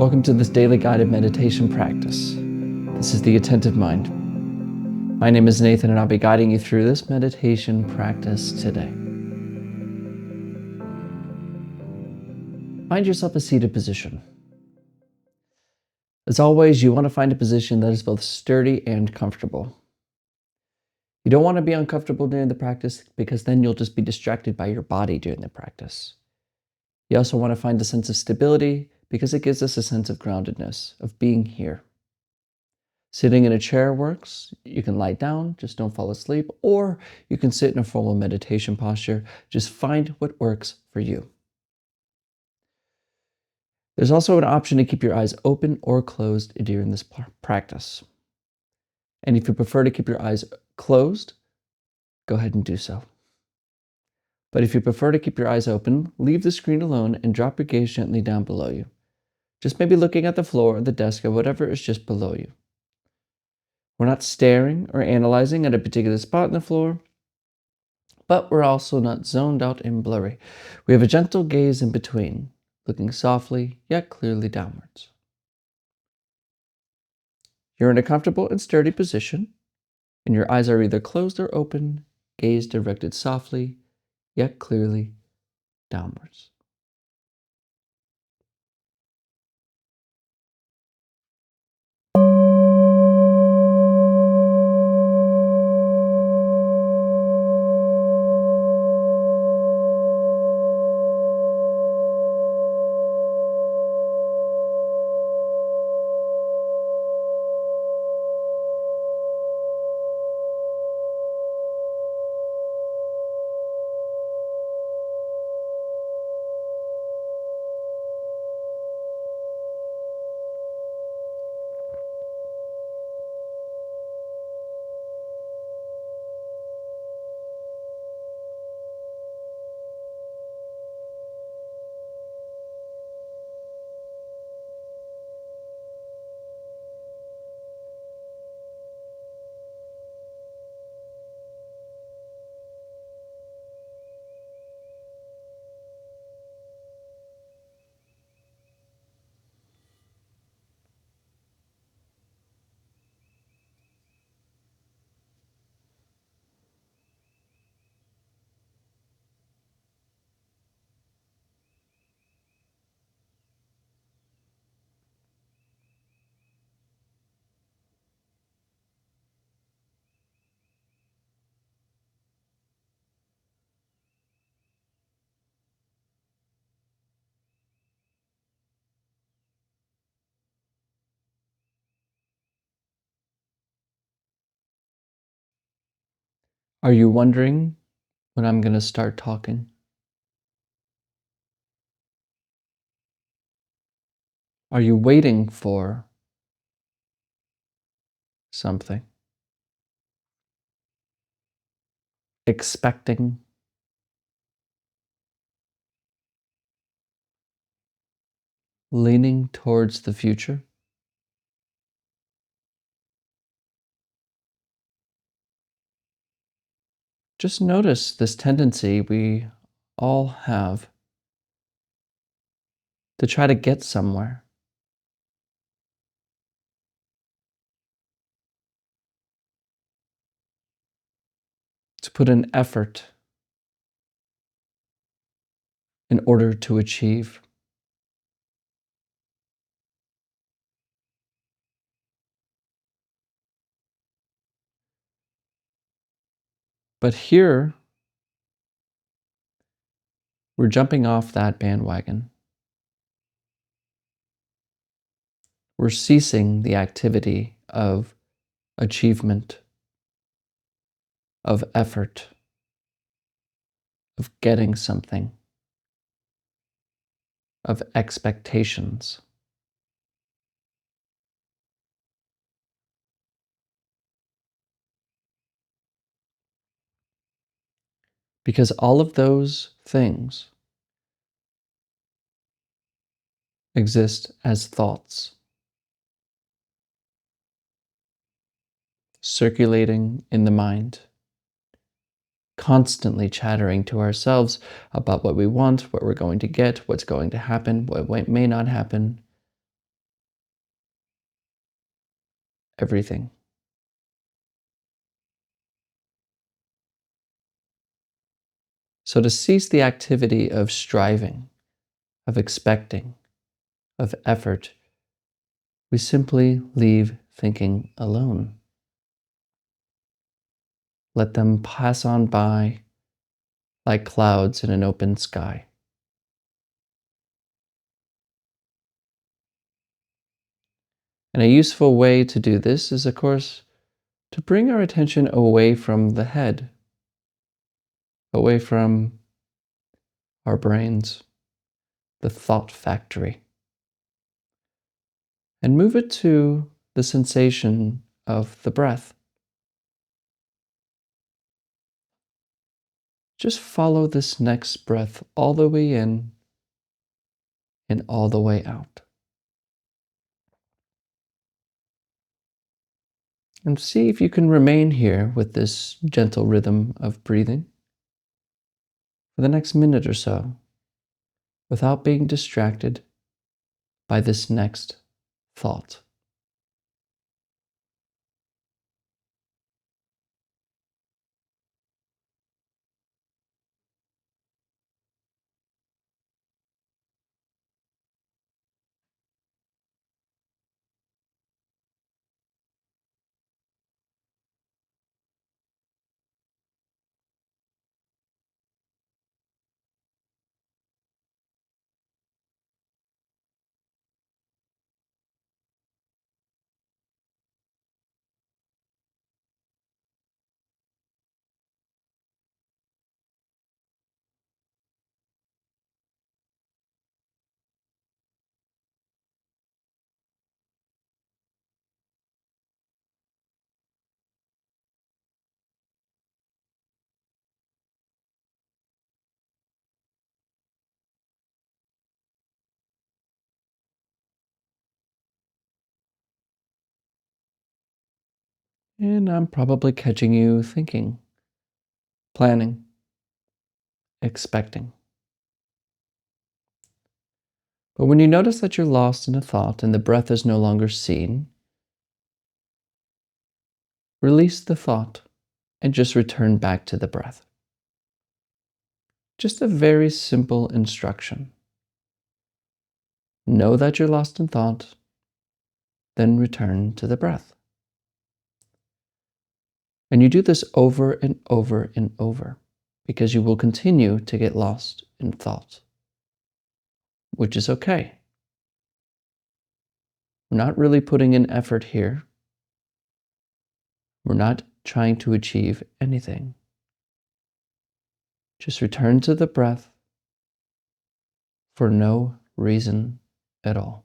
Welcome to this daily guided meditation practice. This is the Attentive Mind. My name is Nathan, and I'll be guiding you through this meditation practice today. Find yourself a seated position. As always, you want to find a position that is both sturdy and comfortable. You don't want to be uncomfortable during the practice because then you'll just be distracted by your body during the practice. You also want to find a sense of stability because it gives us a sense of groundedness, of being here. Sitting in a chair works. You can lie down, just don't fall asleep, or you can sit in a formal meditation posture. Just find what works for you. There's also an option to keep your eyes open or closed during this practice. And if you prefer to keep your eyes closed, go ahead and do so. But if you prefer to keep your eyes open, leave the screen alone and drop your gaze gently down below you. Just maybe looking at the floor or the desk or whatever is just below you. We're not staring or analyzing at a particular spot on the floor, but we're also not zoned out and blurry. We have a gentle gaze in between, looking softly yet clearly downwards. You're in a comfortable and sturdy position, and your eyes are either closed or open, gaze directed softly yet clearly downwards. Are you wondering when I'm going to start talking? Are you waiting for something? Expecting? Leaning towards the future? Just notice this tendency we all have to try to get somewhere, to put an effort in order to achieve. But here, we're jumping off that bandwagon. We're ceasing the activity of achievement, of effort, of getting something, of expectations. Because all of those things exist as thoughts, circulating in the mind, constantly chattering to ourselves about what we want, what we're going to get, what's going to happen, what may not happen. everything. So to cease the activity of striving, of expecting, of effort, we simply leave thinking alone. Let them pass on by like clouds in an open sky. And a useful way to do this is, of course, to bring our attention away from the head, away from our brains, the thought factory, and move it to the sensation of the breath. Just follow this next breath all the way in and all the way out. And see if you can remain here with this gentle rhythm of breathing for the next minute or so without being distracted by this next thought. And I'm probably catching you thinking, planning, expecting. But when you notice that you're lost in a thought and the breath is no longer seen, release the thought and just return back to the breath. Just a very simple instruction. Know that you're lost in thought, then return to the breath. And you do this over and over and over because you will continue to get lost in thought, which is okay. We're not really putting in effort here. We're not trying to achieve anything. Just return to the breath for no reason at all.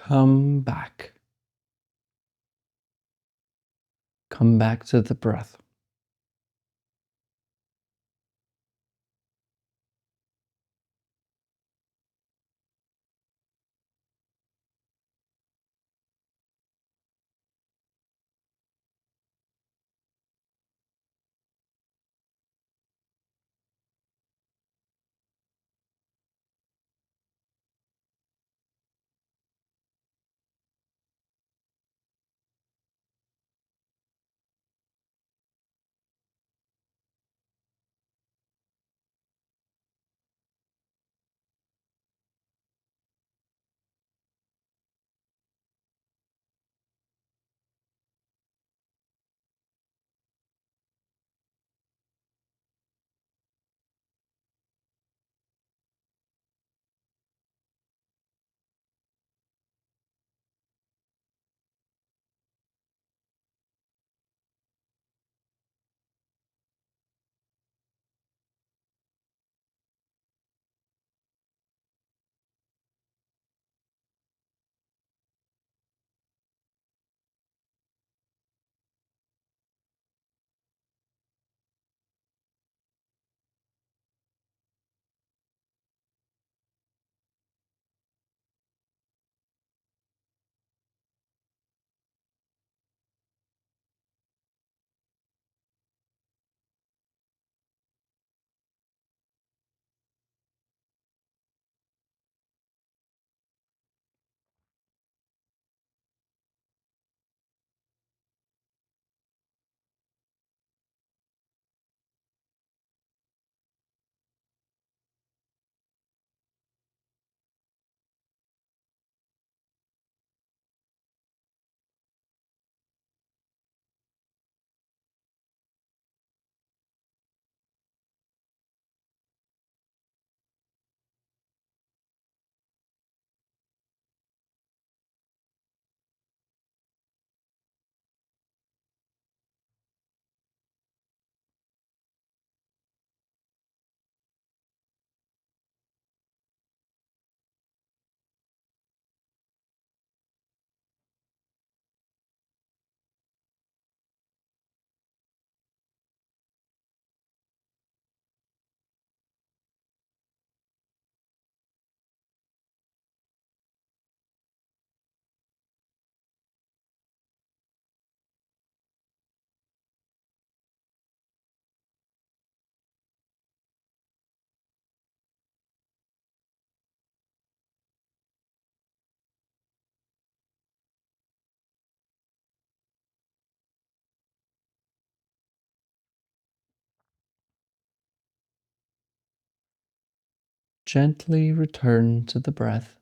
Come back. Come back to the breath. Gently return to the breath.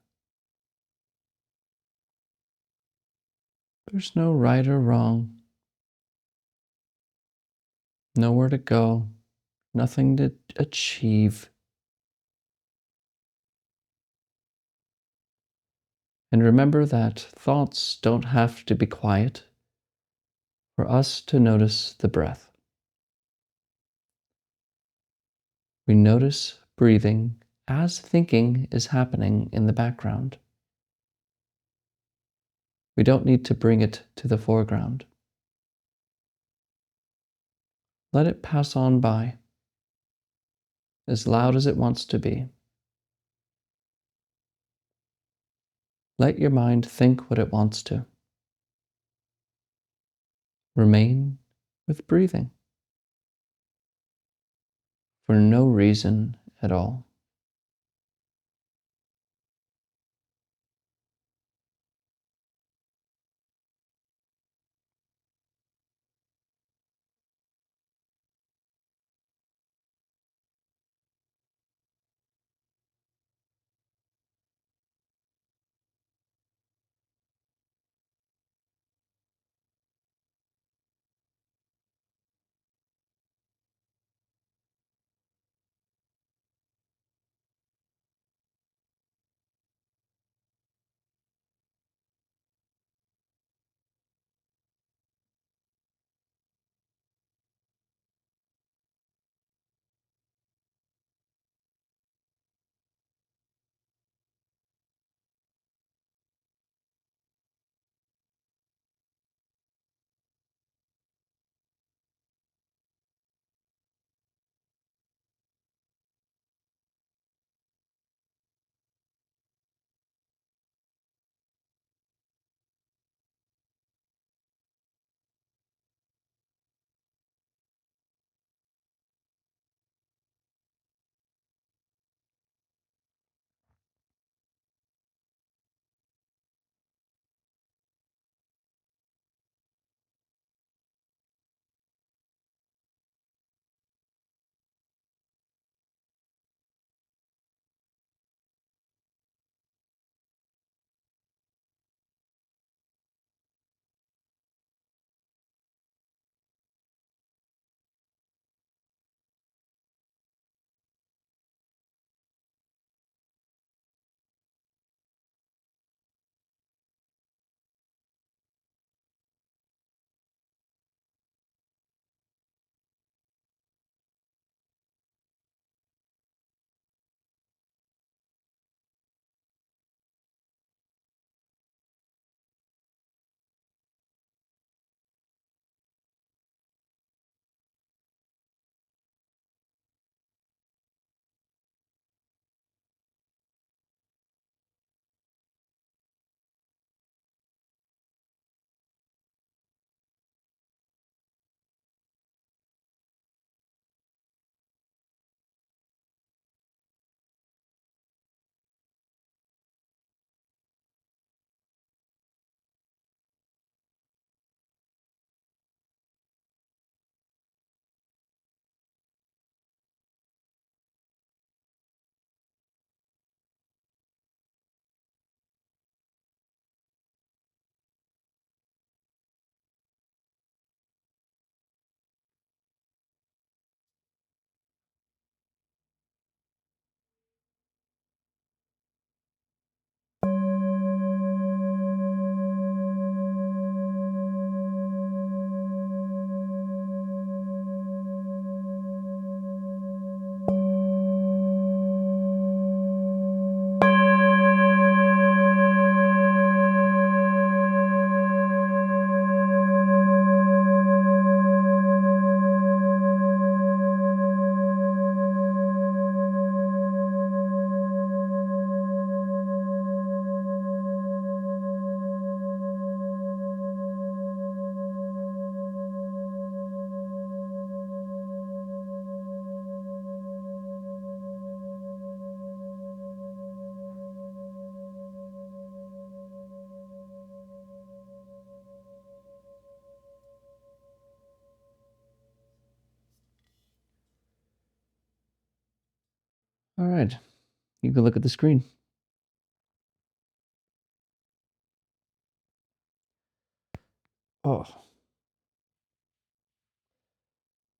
There's no right or wrong, nowhere to go, nothing to achieve. And remember that thoughts don't have to be quiet for us to notice the breath. We notice breathing as thinking is happening in the background. We don't need to bring it to the foreground. Let it pass on by, as loud as it wants to be. Let your mind think what it wants to. Remain with breathing for no reason at all. All right. You can look at the screen. Oh,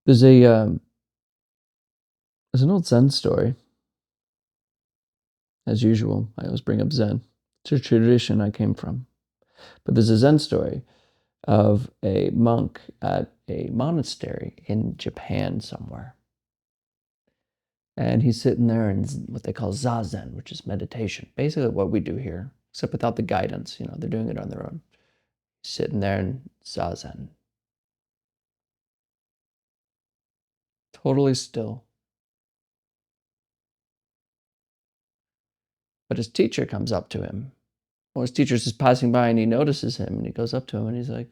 there's there's an old Zen story. As usual, I always bring up Zen. It's a tradition I came from. But there's a Zen story of a monk at a monastery in Japan somewhere. And he's sitting there in what they call zazen, which is meditation. Basically what we do here, except without the guidance. They're doing it on their own. Sitting there in zazen. Totally still. But his teacher comes up to him. Well, his teacher's just passing by and he notices him and he goes up to him and he's like,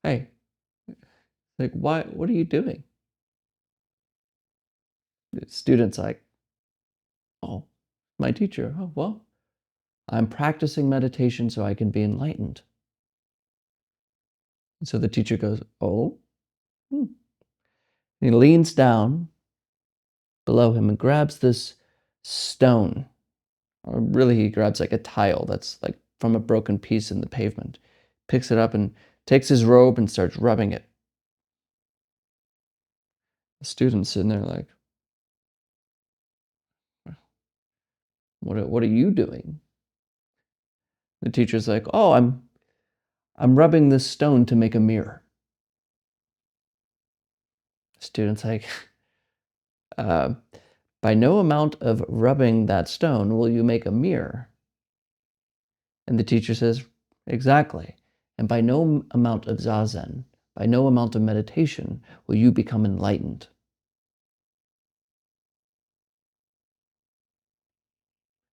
hey, like, what are you doing? The student's like, oh, my teacher. Oh, well, I'm practicing meditation so I can be enlightened. And so the teacher goes, oh. And he leans down below him and grabs this stone. Or really, he grabs like a tile that's like from a broken piece in the pavement, picks it up and takes his robe and starts rubbing it. The student's sitting there like, what are you doing? The teacher's like, oh, I'm rubbing this stone to make a mirror. The student's like, uh, by no amount of rubbing that stone will you make a mirror. And the teacher says, exactly. And by no amount of zazen, by no amount of meditation, will you become enlightened.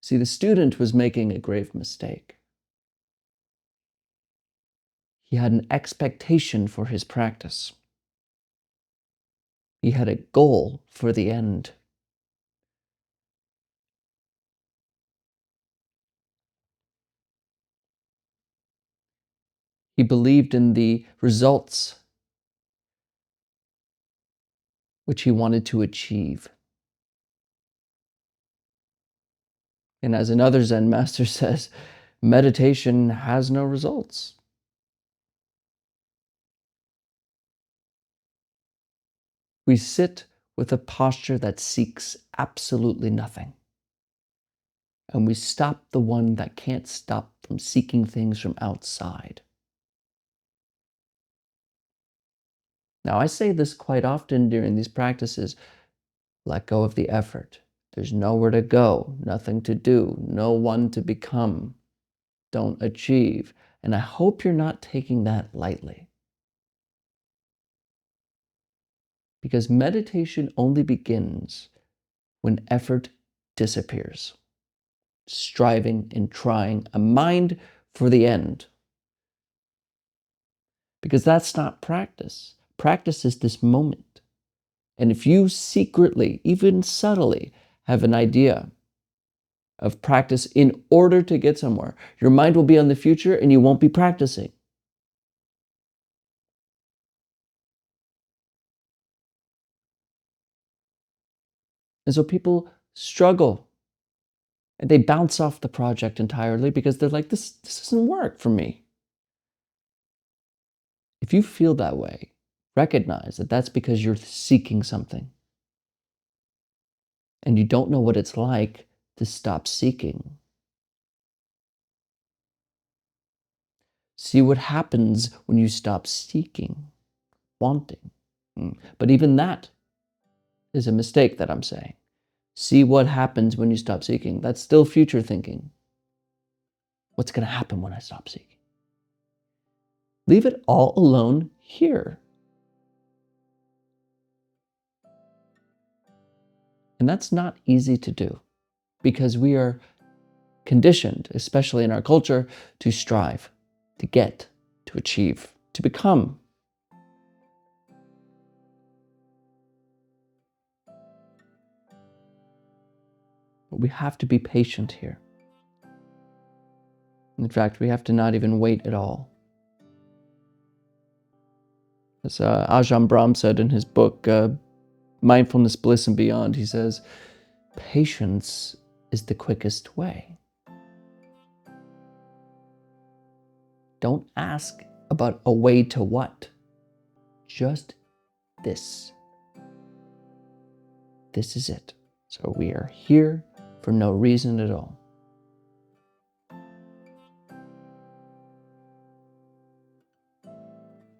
See, the student was making a grave mistake. He had an expectation for his practice. He had a goal for the end. He believed in the results which he wanted to achieve. And as another Zen master says, meditation has no results. We sit with a posture that seeks absolutely nothing. And we stop the one that can't stop from seeking things from outside. Now, I say this quite often during these practices. Let go of the effort. There's nowhere to go, nothing to do, no one to become. Don't achieve. And I hope you're not taking that lightly. Because meditation only begins when effort disappears. Striving and trying, a mind for the end. Because that's not practice. Practice is this moment. And if you secretly, even subtly, have an idea of practice in order to get somewhere, your mind will be on the future and you won't be practicing. And so people struggle and they bounce off the project entirely because they're like, this doesn't work for me. If you feel that way, recognize that that's because you're seeking something. And you don't know what it's like to stop seeking. See what happens when you stop seeking, wanting. But even that is a mistake that I'm saying. See what happens when you stop seeking. That's still future thinking. What's going to happen when I stop seeking? Leave it all alone here. And that's not easy to do because we are conditioned, especially in our culture, to strive, to get, to achieve, to become. But we have to be patient here. In fact, we have to not even wait at all. As Ajahn Brahm said in his book, Mindfulness, Bliss, and Beyond, he says, Patience is the quickest way. Don't ask about a way to what. Just this. This is it. So we are here for no reason at all.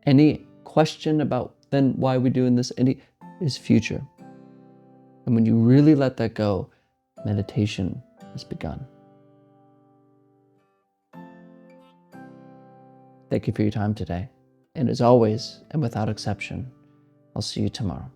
Any question about then why we're doing this is future. And when you really let that go, meditation has begun. Thank you for your time today. And as always, and without exception, I'll see you tomorrow.